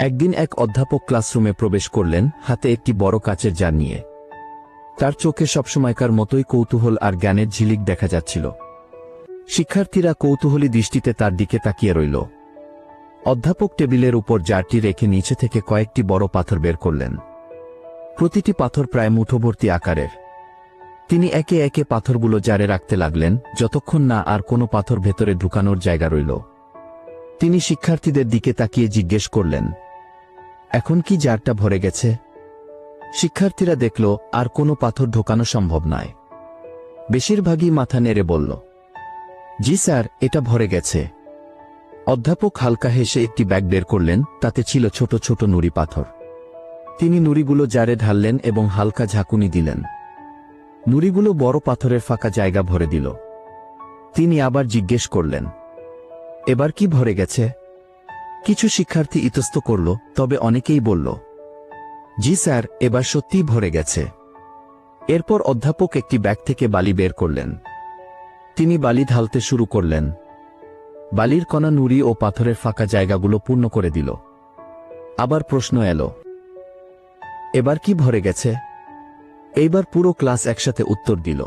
একদিন এক অধ্যাপক ক্লাসরুমে প্রবেশ করলেন হাতে একটি বড় কাচের জার নিয়ে। তার চোখে সবসময়কার মতোই কৌতূহল আর জ্ঞানের ঝিলিক দেখা যাচ্ছিল। শিক্ষার্থীরা কৌতূহলী দৃষ্টিতে তার দিকে তাকিয়ে রইল। অধ্যাপক টেবিলের উপর জারটি রেখে নিচে থেকে কয়েকটি বড় পাথর বের করলেন। প্রতিটি পাথর প্রায় মুঠোভর্তি আকারের। তিনি একে একে পাথরগুলো জারে রাখতে লাগলেন যতক্ষণ না আর কোনো পাথর ভেতরে ঢুকানোর জায়গা রইল। তিনি শিক্ষার্থীদের দিকে তাকিয়ে জিজ্ঞেস করলেন, এখন কি জারটা ভরে গেছে? শিক্ষার্থীরা দেখল আর কোনো পাথর ঢোকানো সম্ভব নয়। বেশিরভাগই মাথা নেড়ে বলল, জি স্যার, এটা ভরে গেছে। অধ্যাপক হালকা হেসে একটি ব্যাগ বের করলেন, তাতে ছিল ছোট ছোট নুড়ি পাথর। তিনি নুড়িগুলো জারে ঢাললেন এবং হালকা ঝাঁকুনি দিলেন। নুড়িগুলো বড় পাথরের ফাঁকা জায়গা ভরে দিল। তিনি আবার জিজ্ঞেস করলেন, এবার কি ভরে গেছে? কিছু শিক্ষার্থী ইতস্ত করল, তবে অনেকেই বলল, জি স্যার, এবার সত্যিই ভরে গেছে। এরপর অধ্যাপক একটি ব্যাগ থেকে বালি বের করলেন। তিনি বালি ঢালতে শুরু করলেন। বালির কণা নুড়ি ও পাথরের ফাঁকা জায়গাগুলো পূর্ণ করে দিল। আবার প্রশ্ন এলো, এবার কি ভরে গেছে? এইবার পুরো ক্লাস একসাথে উত্তর দিল,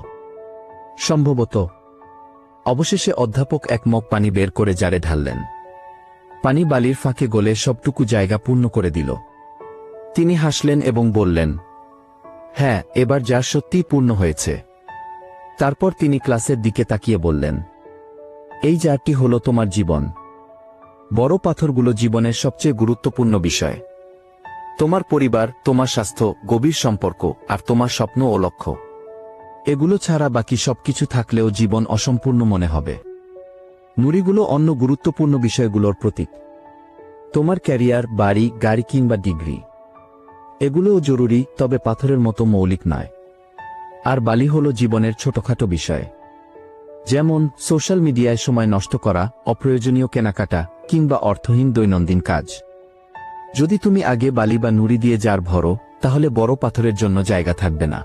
সম্ভবত। অবশেষে অধ্যাপক এক মগ পানি বের করে জারে ঢাললেন। পানি বালির ফাঁকে গলে সবটুকু জায়গা পূর্ণ করে দিল। তিনি হাসলেন এবং বললেন, হ্যাঁ, এবার জার সত্যিই পূর্ণ হয়েছে। তারপর তিনি ক্লাসের দিকে তাকিয়ে বললেন, এই জারটি হলো তোমার জীবন। বড় পাথরগুলো জীবনের সবচেয়ে গুরুত্বপূর্ণ বিষয়। তোমার পরিবার, তোমার স্বাস্থ্য, গভীর সম্পর্ক আর তোমার স্বপ্ন ও লক্ষ্য। এগুলো ছাড়া বাকি সবকিছু থাকলেও জীবন অসম্পূর্ণ মনে হবে। নুড়িগুলো অন্য গুরুত্বপূর্ণ বিষয়গুলোর প্রতীক। তোমার ক্যারিয়ার, বাড়ি, গাড়ি কিংবা ডিগ্রি, এগুলোও জরুরি, তবে পাথরের মতো মৌলিক নয়। আর বালি হলো জীবনের ছোটখাটো বিষয়, যেমন সোশ্যাল মিডিয়ায় সময় নষ্ট করা, অপ্রয়োজনীয় কেনাকাটা কিংবা অর্থহীন দৈনন্দিন কাজ। যদি তুমি আগে বালি বা নুড়ি দিয়ে জার ভরো, তাহলে বড় পাথরের জন্য জায়গা থাকবে না।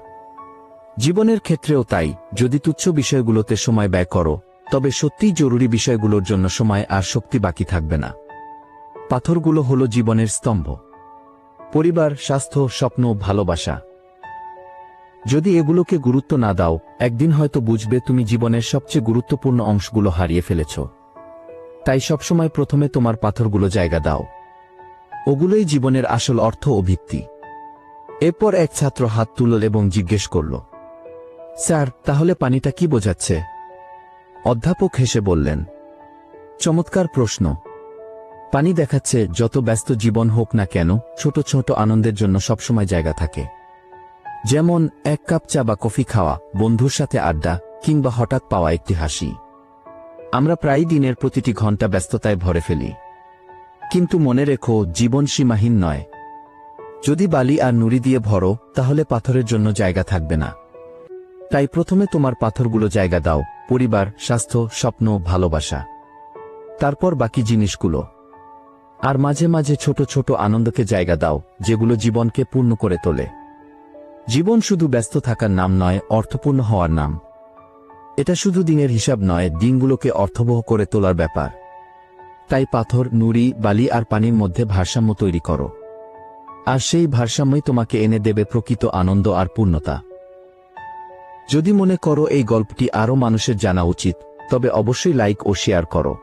জীবনের ক্ষেত্রেও তাই, যদি তুচ্ছ বিষয়গুলোতে সময় ব্যয় করো, তবে সত্যিই জরুরি বিষয়গুলোর জন্য সময় আর শক্তি বাকি থাকবে না। পাথরগুলো হলো জীবনের স্তম্ভ। পরিবার, স্বাস্থ্য, স্বপ্ন, ভালোবাসা। যদি এগুলোকে গুরুত্ব না দাও, একদিন হয়তো বুঝবে তুমি জীবনের সবচেয়ে গুরুত্বপূর্ণ অংশগুলো হারিয়ে ফেলেছ। তাই সবসময় প্রথমে তোমার পাথরগুলো জায়গা দাও। ওগুলোই জীবনের আসল অর্থ ও ভিত্তি। এরপর এক ছাত্র হাত তুলল এবং জিজ্ঞেস করল, স্যার, তাহলে পানিটা কি বোঝাচ্ছে? অধ্যাপক হেসে বললেন, চমৎকার প্রশ্ন। পানি দেখাচ্ছে যত ব্যস্ত জীবন হোক না কেন, ছোট ছোট আনন্দের জন্য সবসময় জায়গা থাকে। যেমন এক কাপ চা বা কফি খাওয়া, বন্ধুর সাথে আড্ডা কিংবা হঠাৎ পাওয়া একটি হাসি। আমরা প্রায় দিনের প্রতিটি ঘন্টা ব্যস্ততায় ভরে ফেলি। কিন্তু মনে রেখো, জীবন সীমাহীন নয়। যদি বালি আর নুড়ি দিয়ে ভরো, তাহলে পাথরের জন্য জায়গা থাকবে না। তাই প্রথমে তোমার পাথরগুলো জায়গা দাও, পরিবার, স্বাস্থ্য, স্বপ্ন, ভালোবাসা। তারপর বাকি জিনিসগুলো। আর মাঝে মাঝে ছোট ছোট আনন্দকে জায়গা দাও, যেগুলো জীবনকে পূর্ণ করে তোলে। জীবন শুধু ব্যস্ত থাকার নাম নয়, অর্থপূর্ণ হওয়ার নাম। এটা শুধু দিনের হিসাব নয়, দিনগুলোকে অর্থবহ করে তোলার ব্যাপার। তাই পাথর, নুড়ি, বালি আর পানির মধ্যে ভারসাম্য তৈরি করো। আর সেই ভারসাম্যই তোমাকে এনে দেবে প্রকৃত আনন্দ আর পূর্ণতা। যদি মনে করো এই গল্পটি আরও মানুষের জানা উচিত, তবে অবশ্যই লাইক ও শেয়ার করো।